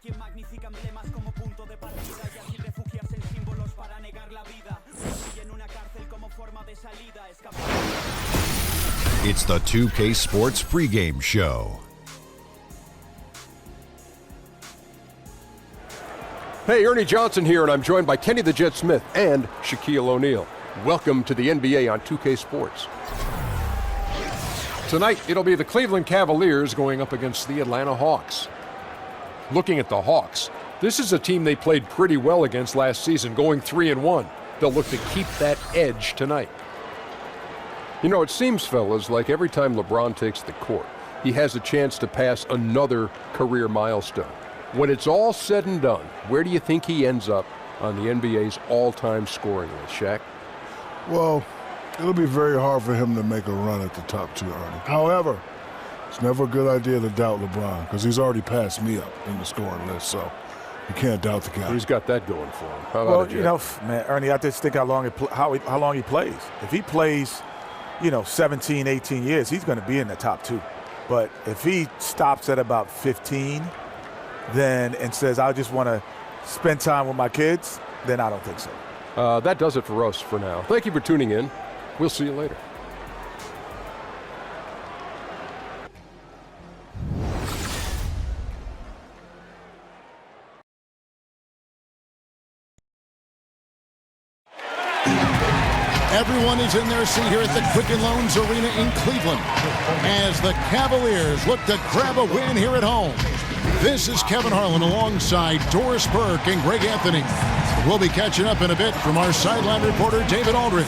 It's the 2K Sports pregame show. Hey, Ernie Johnson here, and I'm joined by Kenny the Jet Smith and Shaquille O'Neal. Welcome to the NBA on 2K Sports. Tonight, it'll be the Cleveland Cavaliers going up against the Atlanta Hawks. Looking at the Hawks, this is a team they played pretty well against last season, going 3-1. They'll look to keep that edge tonight. You know, it seems, fellas, like every time LeBron takes the court, he has a chance to pass another career milestone. When it's all said and done, where do you think he ends up on the NBA's all-time scoring list, Shaq? Well, it'll be very hard for him to make a run at the top two, Ernie. However, it's never a good idea to doubt LeBron because he's already passed me up in the scoring list, so you can't doubt the guy. He's got that going for him. How about it, you know, man, Ernie, I just think how long he plays. If he plays, 17, 18 years, he's going to be in the top two. But if he stops at about 15 and says, I just want to spend time with my kids, then I don't think so. That does it for us for now. Thank you for tuning in. We'll see you later. Everyone is in their seat here at the Quicken Loans Arena in Cleveland as the Cavaliers look to grab a win here at home. This is Kevin Harlan alongside Doris Burke and Greg Anthony. We'll be catching up in a bit from our sideline reporter, David Aldridge.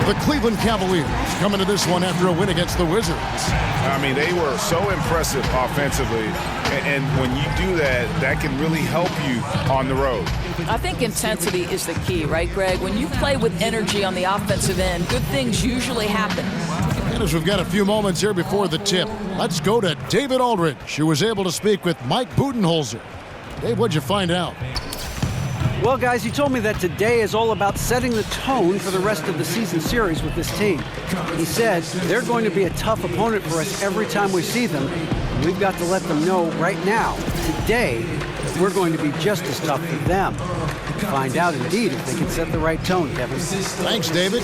The Cleveland Cavaliers coming to this one after a win against the Wizards. I mean, they were so impressive offensively, and when you do that, that can really help you on the road. I think intensity is the key, right, Greg? When you play with energy on the offensive end, good things usually happen. And as we've got a few moments here before the tip, let's go to David Aldridge, who was able to speak with Mike Budenholzer. Dave, what'd you find out? Well, guys, he told me that today is all about setting the tone for the rest of the season series with this team. He said they're going to be a tough opponent for us every time we see them. We've got to let them know right now, today, that we're going to be just as tough for them. Find out, indeed, if they can set the right tone, Kevin. Thanks, David.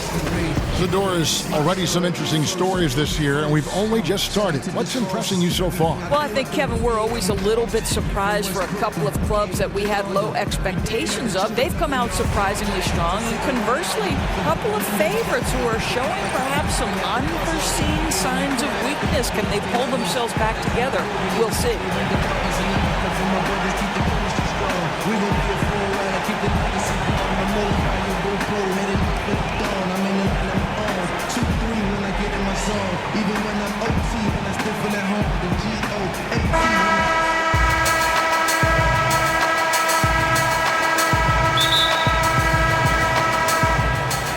Zador's already some interesting stories this year, and we've only just started. What's impressing you so far? Well, I think, Kevin, we're always a little bit surprised for a couple of clubs that we had low expectations of. They've come out surprisingly strong, and conversely, a couple of favorites who are showing perhaps some unforeseen signs of weakness. Can they pull themselves back together? We'll see.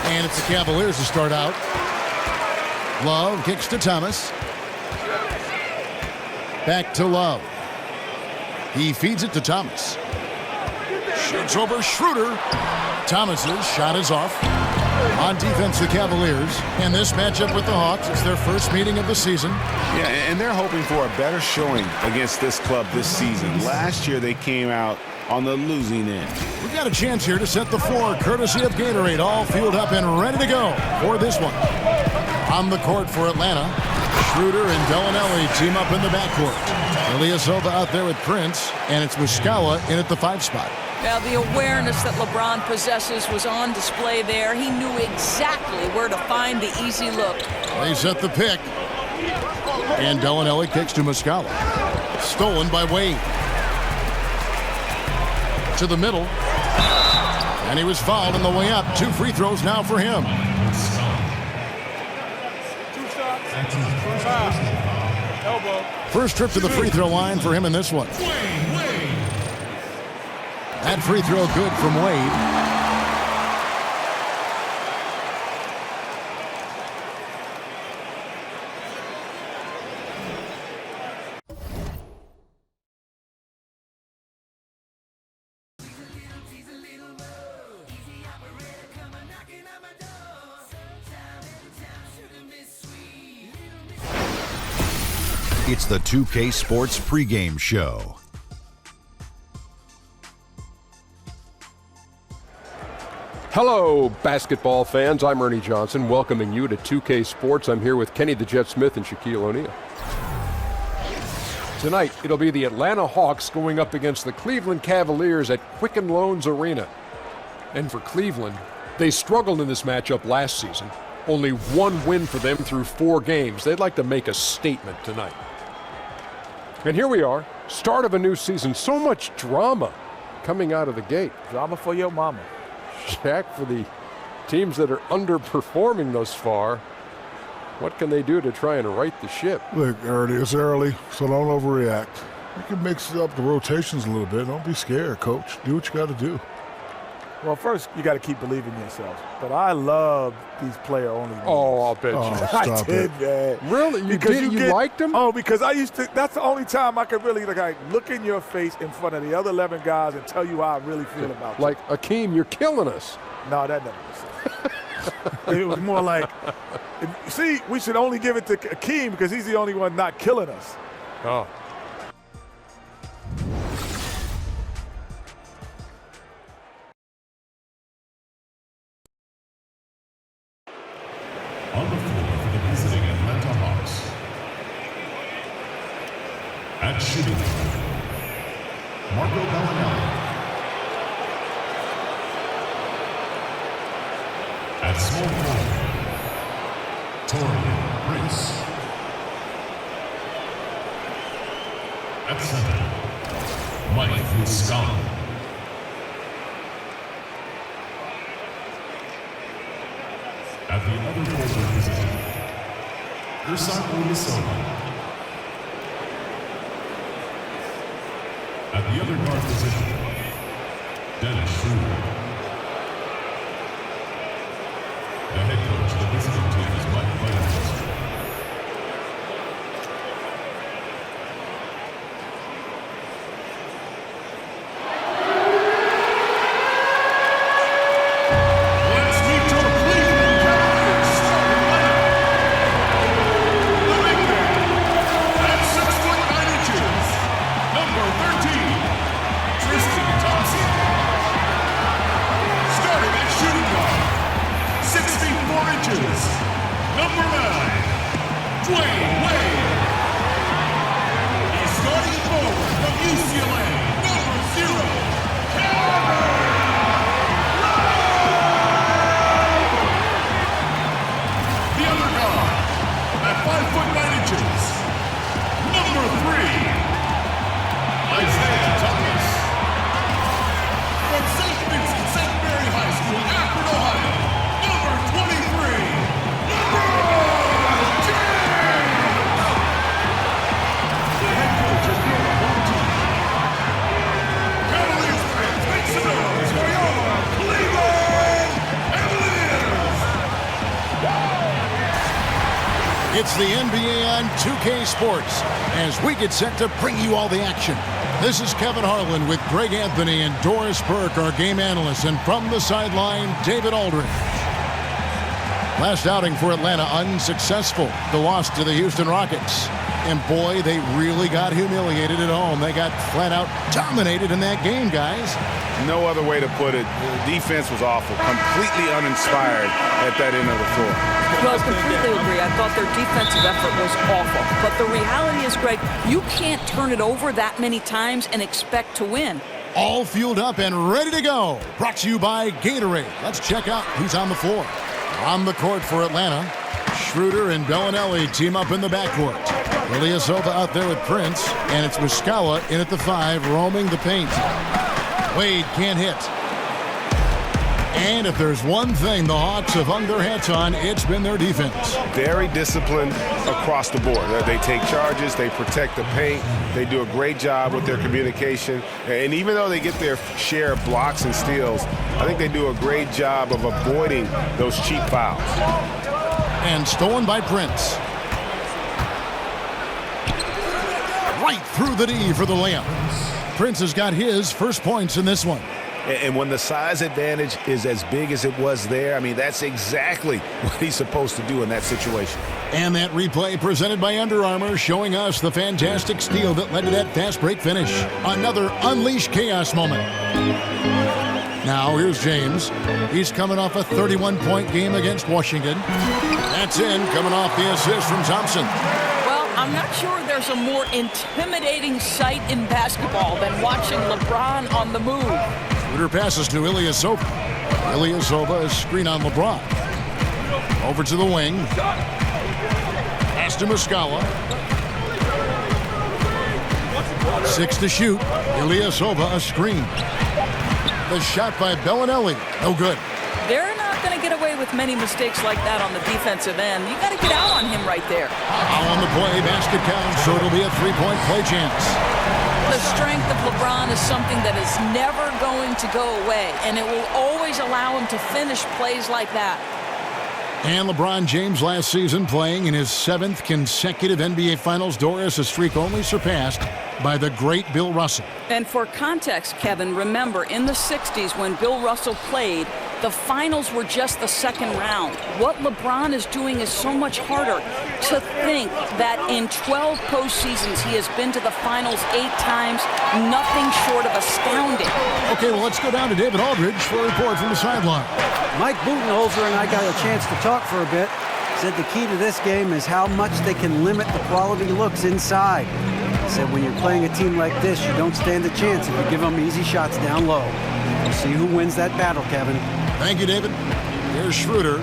And it's the Cavaliers to start out. Love kicks to Thomas. Back to Love. He feeds it to Thomas. Shoots over Schroeder. Thomas's shot is off. On defense, the Cavaliers. And this matchup with the Hawks is their first meeting of the season. Yeah, and they're hoping for a better showing against this club this season. Last year, they came out on the losing end. We've got a chance here to set the floor, courtesy of Gatorade, all fueled up and ready to go for this one. On the court for Atlanta, Schroeder and Bellinelli team up in the backcourt. Ilyasova out there with Prince, and it's Muscala in at the 5 spot. Now, the awareness that LeBron possesses was on display there. He knew exactly where to find the easy look. They set the pick. And Bellinelli kicks to Muscala. Stolen by Wade. To the middle. And he was fouled on the way up. 2 free throws now for him. First trip to the free throw line for him in this one. That free throw good from Wade. It's the 2K Sports pregame show. Hello, basketball fans. I'm Ernie Johnson, welcoming you to 2K Sports. I'm here with Kenny the Jet Smith and Shaquille O'Neal. Tonight, it'll be the Atlanta Hawks going up against the Cleveland Cavaliers at Quicken Loans Arena. And for Cleveland, they struggled in this matchup last season. Only one win for them through 4 games. They'd like to make a statement tonight. And here we are, start of a new season. So much drama coming out of the gate. Drama for your mama. Shaq, for the teams that are underperforming thus far, what can they do to try and right the ship? Look, Ernie, it's early, so don't overreact. You can mix up the rotations a little bit. Don't be scared, Coach. Do what you got to do. Well, first, you got to keep believing in yourself. But I love these player-only games. Oh, I'll bet you. I did, man. Really? You liked them? Oh, because I used to. That's the only time I could really look in your face in front of the other 11 guys and tell you how I really feel about you. Like, Akeem, you're killing us. No, that never was said. It was more like, see, we should only give it to Akeem because he's the only one not killing us. Oh. On the floor for the visiting Atlanta Hawks. At shooting guard, Marco Bellinelli. At small forward, Torian Prince. At center, Mike Muscala. At the other forward position, Ursan Unisova. At the other guard position, Dennis Schroeder. The head coach of the visiting team is Mike Budenholzer. It's the NBA on 2K Sports as we get set to bring you all the action. This is Kevin Harlan with Greg Anthony and Doris Burke, our game analysts, and from the sideline, David Aldridge. Last outing for Atlanta unsuccessful. The loss to the Houston Rockets. And boy, they really got humiliated at home. They got flat out dominated in that game, guys. No other way to put it. The defense was awful. Completely uninspired at that end of the floor. Well, I completely agree. I thought their defensive effort was awful. But the reality is, Greg, you can't turn it over that many times and expect to win. All fueled up and ready to go. Brought to you by Gatorade. Let's check out who's on the floor. On the court for Atlanta, Schroeder and Bellinelli team up in the backcourt. Ilyasova out there with Prince, and it's Muscala in at the 5, roaming the paint. Wade can't hit. And if there's one thing the Hawks have hung their hats on, it's been their defense. Very disciplined across the board. They take charges, they protect the paint, they do a great job with their communication. And even though they get their share of blocks and steals, I think they do a great job of avoiding those cheap fouls. And stolen by Prince. Right through the D for the layup. Prince has got his first points in this one. And when the size advantage is as big as it was there, I mean, that's exactly what he's supposed to do in that situation. And that replay presented by Under Armour showing us the fantastic steal that led to that fast break finish. Another unleashed chaos moment. Now here's James. He's coming off a 31-point game against Washington. That's in, coming off the assist from Thompson. Well, I'm not sure there's a more intimidating sight in basketball than watching LeBron on the move. Schroeder passes to Ilyasova. Ilyasova, a screen on LeBron. Over to the wing. Pass to Muscala. 6 to shoot. Ilyasova, a screen. The shot by Bellinelli. No good. They're not going to get away with many mistakes like that on the defensive end. You got to get out on him right there. Foul on the play. Basket count, so it'll be a 3-point play chance. The strength of LeBron is something that is never going to go away, and it will always allow him to finish plays like that. And LeBron James last season playing in his 7th consecutive NBA Finals, Doris, a streak only surpassed by the great Bill Russell. And for context, Kevin, remember in the 60s when Bill Russell played, the finals were just the second round. What LeBron is doing is so much harder. To think that in 12 postseasons he has been to the finals 8 times, nothing short of astounding. Okay, well, let's go down to David Aldridge for a report from the sideline. Mike Budenholzer and I got a chance to talk for a bit. Said the key to this game is how much they can limit the quality looks inside. He said when you're playing a team like this, you don't stand a chance if you give them easy shots down low. We'll see who wins that battle, Kevin. Thank you, David. Here's Schroeder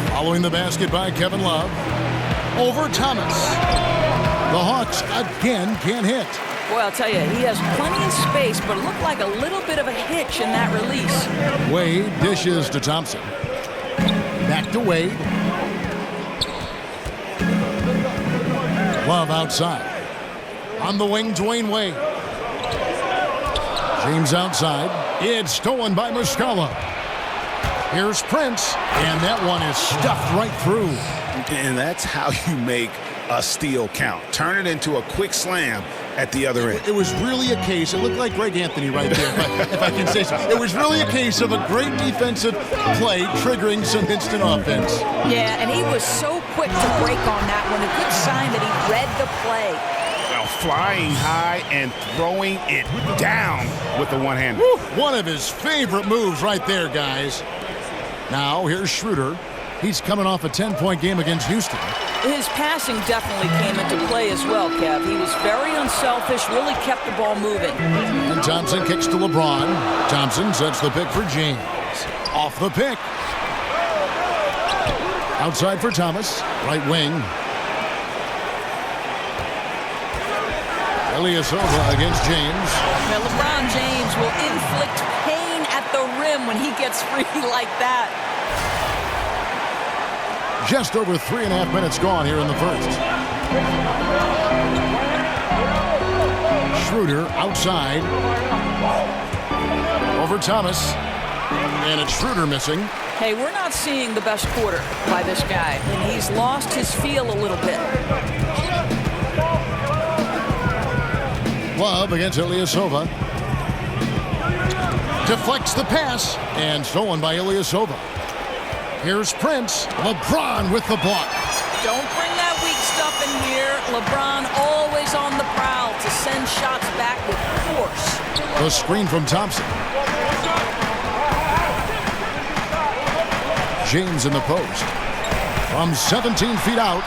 following the basket by Kevin Love. Over Thomas. The Hawks again can't hit. Boy, I'll tell you, he has plenty of space, but it looked like a little bit of a hitch in that release. Wade dishes to Thompson. Back to Wade. Love outside. On the wing, Dwayne Wade. James outside. It's stolen by Muscala. Here's Prince, and that one is stuffed right through. And that's how you make a steal count. Turn it into a quick slam at the other end. It was really a case, it looked like Greg Anthony right there, if I can say so. It was really a case of a great defensive play triggering some instant offense. Yeah, and he was so quick to break on that one. A good sign that he read the play. Well, flying high and throwing it down with the one-hander. One of his favorite moves right there, guys. Now, here's Schroeder. He's coming off a 10-point game against Houston. His passing definitely came into play as well, Kev. He was very unselfish, really kept the ball moving. And Thompson kicks to LeBron. Thompson sets the pick for James. Off the pick. Outside for Thomas. Right wing. Ilyasova against James. Now, LeBron James will inflict pain at the rim when he gets free like that. Just over 3.5 minutes gone here in the first. Schroeder outside. Over Thomas. And it's Schroeder missing. Hey, we're not seeing the best quarter by this guy. And he's lost his feel a little bit. Love against Ilyasova. Deflects the pass. And stolen by Ilyasova. Here's Prince. LeBron with the block. Don't bring that weak stuff in here. LeBron always on the prowl to send shots back with force. The screen from Thompson. James in the post. From 17 feet out,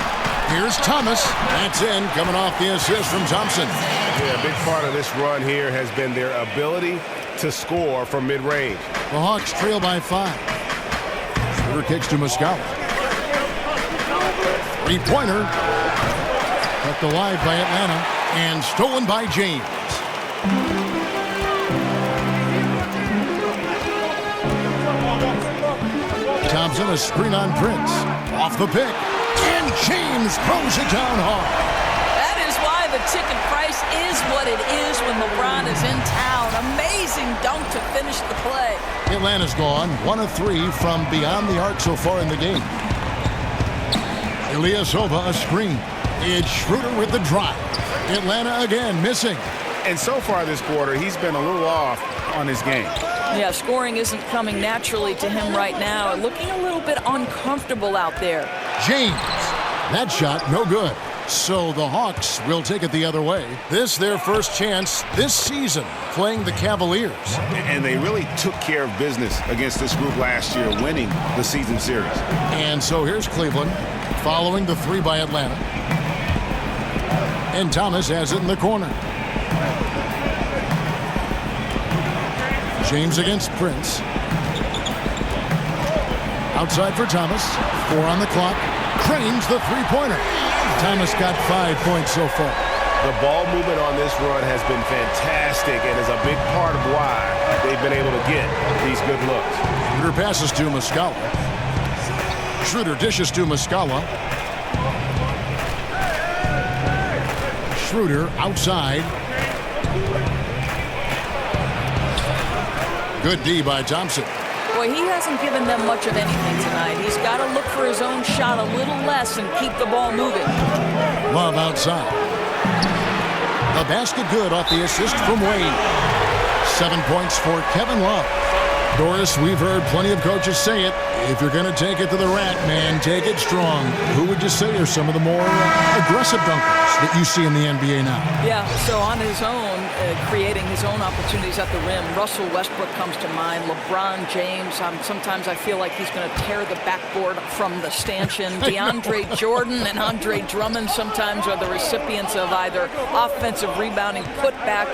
here's Thomas. That's in, coming off the assist from Thompson. Yeah, a big part of this run here has been their ability to score from mid-range. The Hawks trail by 5. Schroeder kicks to Muscala. Three-pointer. Kept alive by Atlanta. And stolen by James. Thompson, a screen on Prince. Off the pick. And James throws it down hard. That is why the ticket price is what it is when LeBron is in town. Amazing dunk to finish the play. Atlanta's gone 1 of 3 from beyond the arc so far in the game. Ilyasova a screen. It's Schroeder with the drive. Atlanta again missing. And so far this quarter, he's been a little off on his game. Yeah, scoring isn't coming naturally to him right now. Looking a little bit uncomfortable out there. James. That shot no good. So the Hawks will take it the other way. This their first chance this season playing the Cavaliers. And they really took care of business against this group last year, winning the season series. And so here's Cleveland following the three by Atlanta. And Thomas has it in the corner. James against Prince. Outside for Thomas. 4 on the clock. Cranes the three-pointer. Thomas got 5 points so far. The ball movement on this run has been fantastic and is a big part of why they've been able to get these good looks. Schroeder passes to Muscala. Schroeder dishes to Muscala. Schroeder outside. Good D by Thompson. Boy, he hasn't given them much of anything tonight. He's got to look for his own shot a little less and keep the ball moving. Love outside. The basket good off the assist from Wade. 7 points for Kevin Love. Doris, we've heard plenty of coaches say it. If you're going to take it to the rack, man, take it strong. Who would you say are some of the more aggressive dunkers that you see in the NBA now? Yeah, so on his own, creating his own opportunities at the rim, Russell Westbrook comes to mind, LeBron James. Sometimes I feel like he's going to tear the backboard from the stanchion. DeAndre Jordan and Andre Drummond sometimes are the recipients of either offensive rebounding, putback,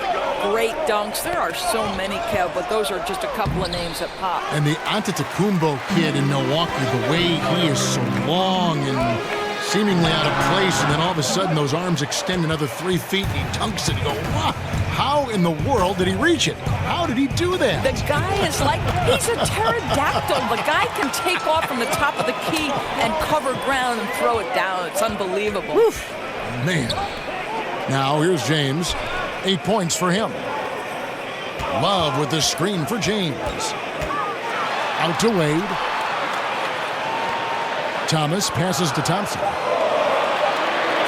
great dunks. There are so many, Kev, but those are just a couple of names that pop. And the Antetokounmpo kid in Milwaukee, the way he is so long and seemingly out of place, and then all of a sudden those arms extend another 3 feet and he dunks it. You go, wow, how in the world did he reach it? How did he do that? The guy is like, he's a pterodactyl. The guy can take off from the top of the key and cover ground and throw it down. It's unbelievable. Oof. Man. Now here's James. 8 points for him. Love with the screen for James. Out to Wade. Thomas passes to Thompson.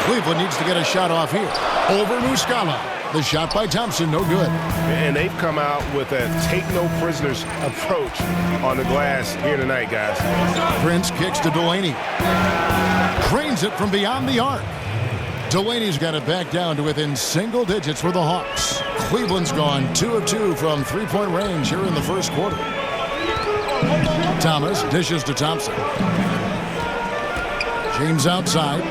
Cleveland needs to get a shot off here. Over Muscala. The shot by Thompson, no good. And they've come out with a take-no-prisoners approach on the glass here tonight, guys. Prince kicks to Delaney. Cranes it from beyond the arc. Delaney's got it back down to within single digits for the Hawks. Cleveland's gone 2 of 2 from three-point range here in the first quarter. Thomas dishes to Thompson. James outside.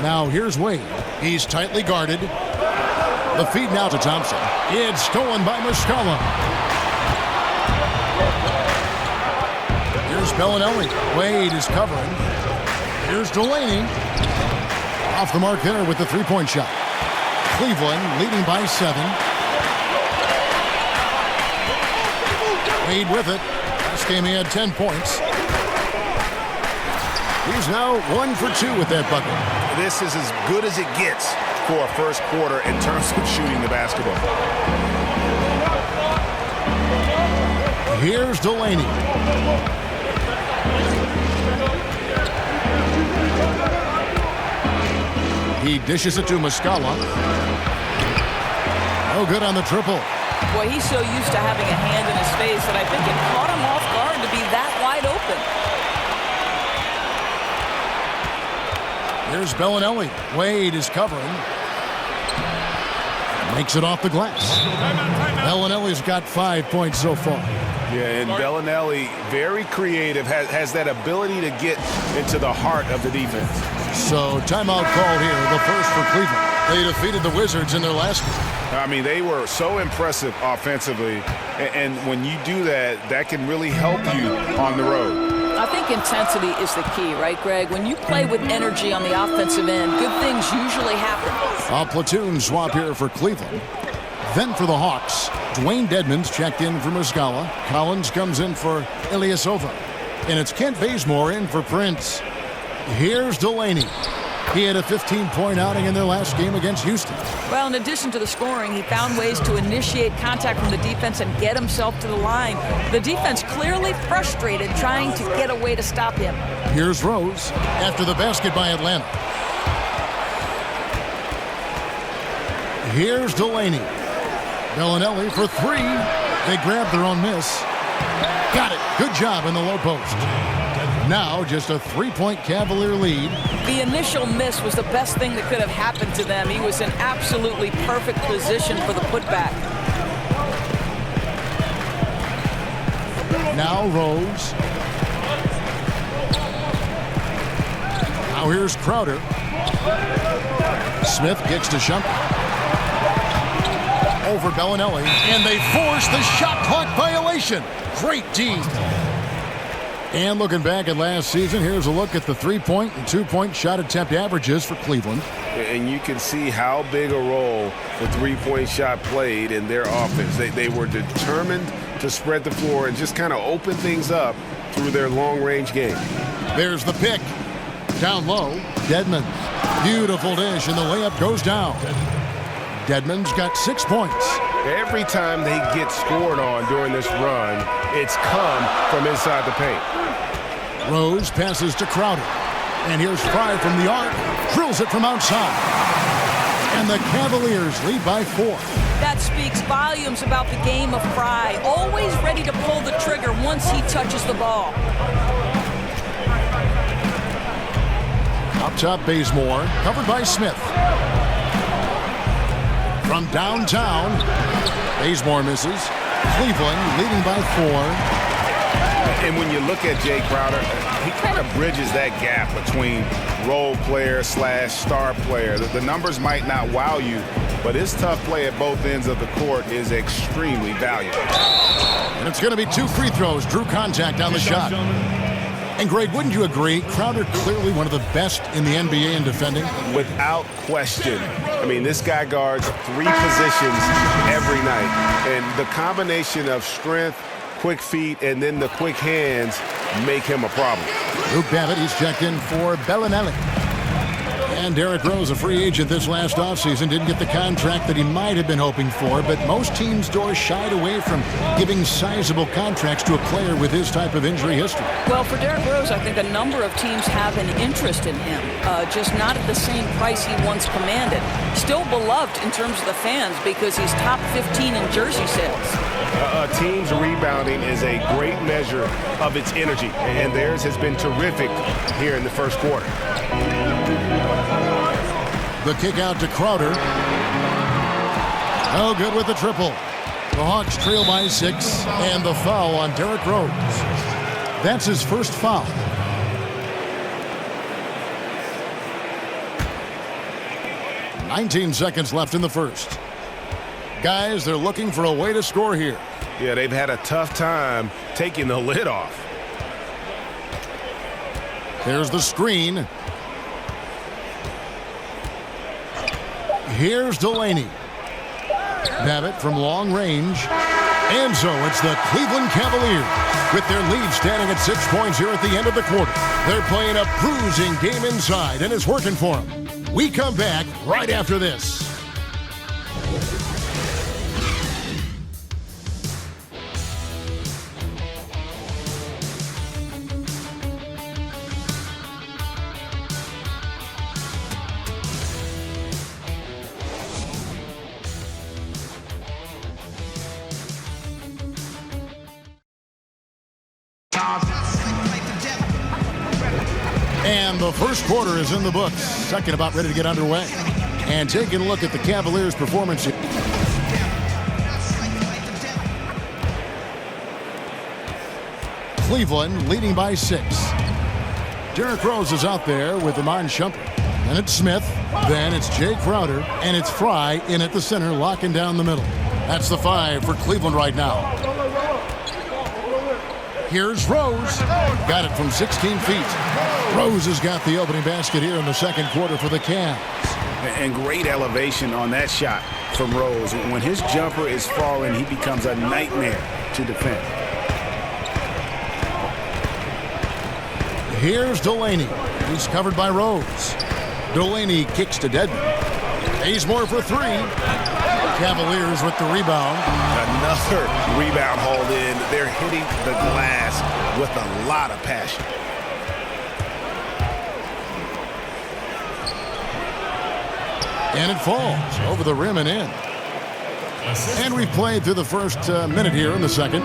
Now here's Wade. He's tightly guarded. The feed now to Thompson. It's stolen by Muscala. Here's Bellinelli. Wade is covering. Here's Delaney. Off the mark there with the three-point shot. Cleveland leading by 7. Wade with it. Last game he had 10 points. He's now 1 for 2 with that bucket. This is as good as it gets for a first quarter in terms of shooting the basketball. Here's Delaney. He dishes it to Muscala. No good on the triple. Boy, he's so used to having a hand in his face that I think it caught him off guard to be that wide open. Here's Bellinelli. Wade is covering. Makes it off the glass. Bellinelli's got 5 points so far. Yeah, and Bellinelli, very creative, has that ability to get into the heart of the defense. So timeout called here, the first for Cleveland. They defeated the Wizards in their last game. I mean, they were so impressive offensively, and when you do that, that can really help you on the road. I think intensity is the key, right, Greg? When you play with energy on the offensive end, good things usually happen. A platoon swap here for Cleveland. Then for the Hawks, Dwayne Dedmon's checked in for Muscala. Collins comes in for Ilyasova. And it's Kent Bazemore in for Prince. Here's Delaney. He had a 15-point outing in their last game against Houston. Well, in addition to the scoring, he found ways to initiate contact from the defense and get himself to the line. The defense clearly frustrated trying to get a way to stop him. Here's Rose after the basket by Atlanta. Here's Delaney. Bellinelli for 3. They grabbed their own miss. Got it. Good job in the low post. Now just a 3-point Cavalier lead. The initial miss was the best thing that could have happened to them. He was in absolutely perfect position for the putback. Now Rose. Now here's Crowder. Smith kicks to Shumpert. Over Bellinelli, and they force the shot clock violation. Great D. And looking back at last season, here's a look at the 3-point and 2-point shot attempt averages for Cleveland. And you can see how big a role the 3-point shot played in their offense. They were determined to spread the floor and just kind of open things up through their long-range game. There's the pick. Down low, Dedmon. Beautiful dish, and the layup goes down. Dedmon's got 6 points. Every time they get scored on during this run, it's come from inside the paint. Rose passes to Crowder. And here's Fry from the arc. Drills it from outside. And the Cavaliers lead by 4. That speaks volumes about the game of Fry. Always ready to pull the trigger once he touches the ball. Up top, Bazemore, covered by Smith. From downtown, Bazemore misses. Cleveland leading by 4. And when you look at Jay Crowder, he kind of bridges that gap between role player / star player. The numbers might not wow you, but his tough play at both ends of the court is extremely valuable. And it's going to be 2 free throws. Drew contact on the shot. And Greg, wouldn't you agree? Crowder clearly one of the best in the NBA in defending. Without question. I mean, this guy guards 3 positions every night. And the combination of strength, quick feet, and then the quick hands make him a problem. Luke Babbitt, he's checked in for Bellinelli. And Derrick Rose, a free agent this last offseason, didn't get the contract that he might have been hoping for, but most teams' doors shied away from giving sizable contracts to a player with his type of injury history. Well, for Derrick Rose, I think a number of teams have an interest in him, just not at the same price he once commanded. Still beloved in terms of the fans because he's top 15 in jersey sales. A team's rebounding is a great measure of its energy, and theirs has been terrific here in the first quarter. The kick out to Crowder. No good with the triple. The Hawks trail by 6, and the foul on Derrick Rose. That's his first foul. "19 seconds left in the first. Guys, they're looking for a way to score here. Yeah, they've had a tough time taking the lid off. There's the screen. Here's Delaney. Babbitt from long range. And so it's the Cleveland Cavaliers with their lead standing at 6 points here at the end of the quarter. They're playing a bruising game inside, and it's working for them. We come back right after this. And the first quarter is in the books. Second about ready to get underway. And taking a look at the Cavaliers' performance. Cleveland leading by 6. Derrick Rose is out there with Iman Shumpert. Then it's Smith. Then it's Jay Crowder. And it's Fry in at the center, locking down the middle. That's the 5 for Cleveland right now. Here's Rose. Got it from 16 feet. Rose has got the opening basket here in the second quarter for the Cavs. And great elevation on that shot from Rose. When his jumper is falling, he becomes a nightmare to defend. Here's Delaney. He's covered by Rose. Delaney kicks to Dedmon. Bazemore for 3. Cavaliers with the rebound. Another rebound hauled in. They're hitting the glass with a lot of passion. And it falls over the rim and in. And we've played through the first minute here in the second.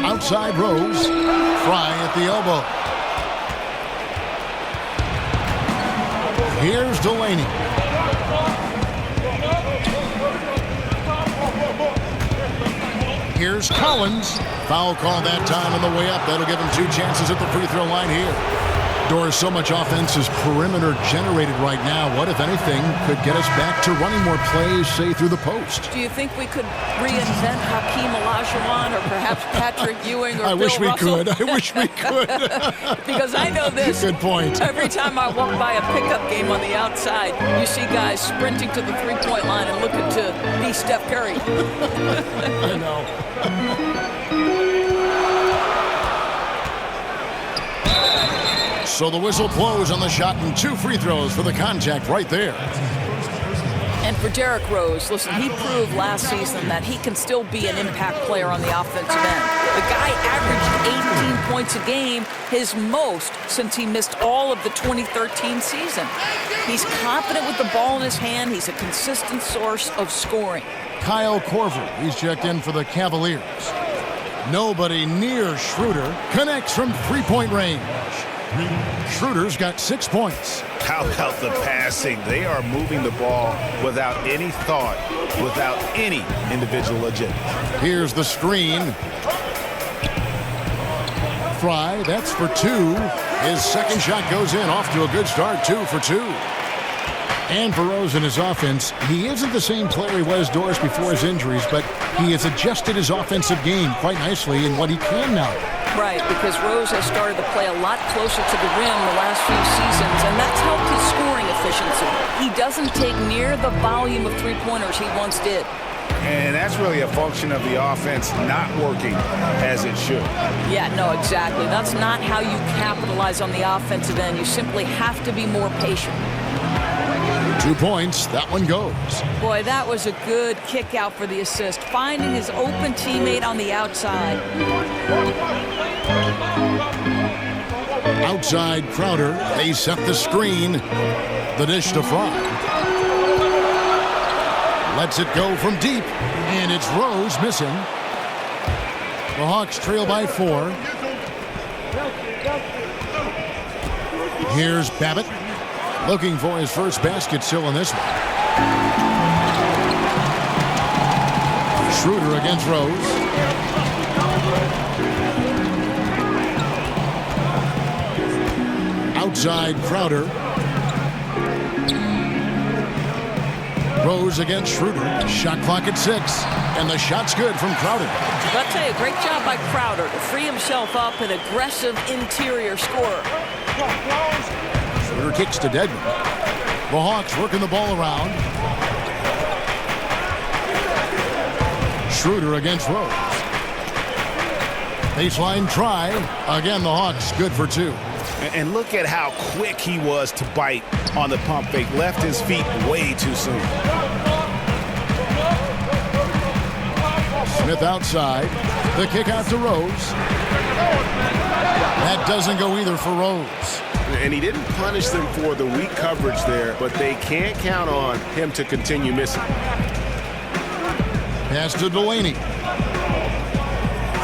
Outside Rose. Fry at the elbow. Here's Delaney. Here's Collins. Foul call that time on the way up. That'll give him 2 chances at the free throw line here. Doris, so much offense is perimeter generated right now. What, if anything, could get us back to running more plays, say, through the post? Do you think we could reinvent Hakeem Olajuwon or perhaps Patrick Ewing or I Bill wish we Russell? could. I wish we could. Because I know this. Good point. Every time I walk by a pickup game on the outside, you see guys sprinting to the three-point line and looking to be Steph Curry. I know. So the whistle blows on the shot and 2 free throws for the contact right there. And for Derrick Rose, listen, he proved last season that he can still be an impact player on the offensive end. The guy averaged 18 points a game, his most since he missed all of the 2013 season. He's confident with the ball in his hand. He's a consistent source of scoring. Kyle Korver, he's checked in for the Cavaliers. Nobody near Schroeder. Connects from three-point range. Schroeder's got 6 points. How about the passing? They are moving the ball without any thought, without any individual agenda. Here's the screen. Fry, that's for 2. His second shot goes in, off to a good start, 2 for 2. And for Rose in his offense, he isn't the same player he was, Doris, before his injuries, but he has adjusted his offensive game quite nicely in what he can now. Right, because Rose has started to play a lot closer to the rim the last few seasons, and that's helped his scoring efficiency. He doesn't take near the volume of three-pointers he once did. And that's really a function of the offense not working as it should. Yeah, no, exactly. That's not how you capitalize on the offensive end. You simply have to be more patient. 2 points, that one goes. Boy, that was a good kick out for the assist. Finding his open teammate on the outside. Outside Crowder, they set the screen. The dish to Fry. Lets it go from deep, and it's Rose missing. The Hawks trail by 4. Here's Babbitt. Looking for his first basket still in this one. Schroeder against Rose. Outside Crowder. Rose against Schroeder. Shot clock at 6. And the shot's good from Crowder. I'll tell you, great job by Crowder to free himself up, an aggressive interior scorer. Schroeder kicks to Dedmon. The Hawks working the ball around. Schroeder against Rose. Baseline try. Again, the Hawks good for 2. And look at how quick he was to bite on the pump fake. Left his feet way too soon. Smith outside. The kick out to Rose. That doesn't go either for Rose. And he didn't punish them for the weak coverage there, but they can't count on him to continue missing. Pass to Delaney.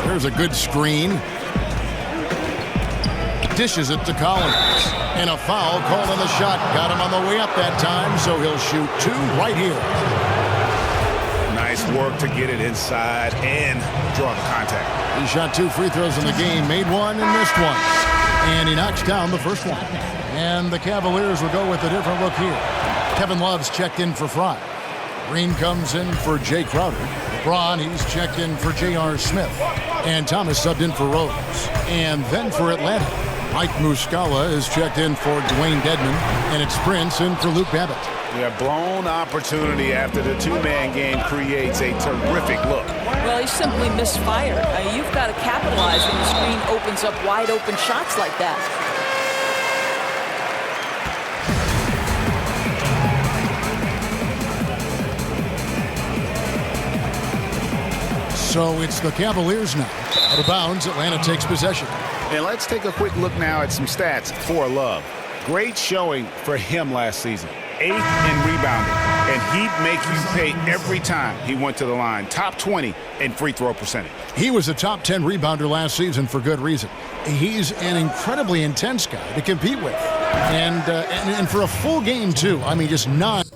There's a good screen. Dishes it to Collins. And a foul called on the shot. Got him on the way up that time, so he'll shoot 2 right here. Nice work to get it inside and draw the contact. He shot 2 free throws in the game, made 1 and missed 1. And he knocks down the first one. And the Cavaliers will go with a different look here. Kevin Love's checked in for Fry. Green comes in for Jay Crowder. Braun, he's checked in for J.R. Smith. And Thomas subbed in for Rose. And then for Atlanta, Mike Muscala is checked in for Dwayne Dedmon. And it's Prince in for Luke Babbitt. Yeah, blown opportunity after the two-man game creates a terrific look. Well, he simply misfired. You've got to capitalize when the screen opens up wide open shots like that. So it's the Cavaliers now. Out of bounds, Atlanta takes possession. And let's take a quick look now at some stats for Love. Great showing for him last season. 8th in rebounding, and he'd make you pay every time he went to the line. Top 20 in free throw percentage. He was a top 10 rebounder last season for good reason. He's an incredibly intense guy to compete with. And for a full game, too. I mean, just not.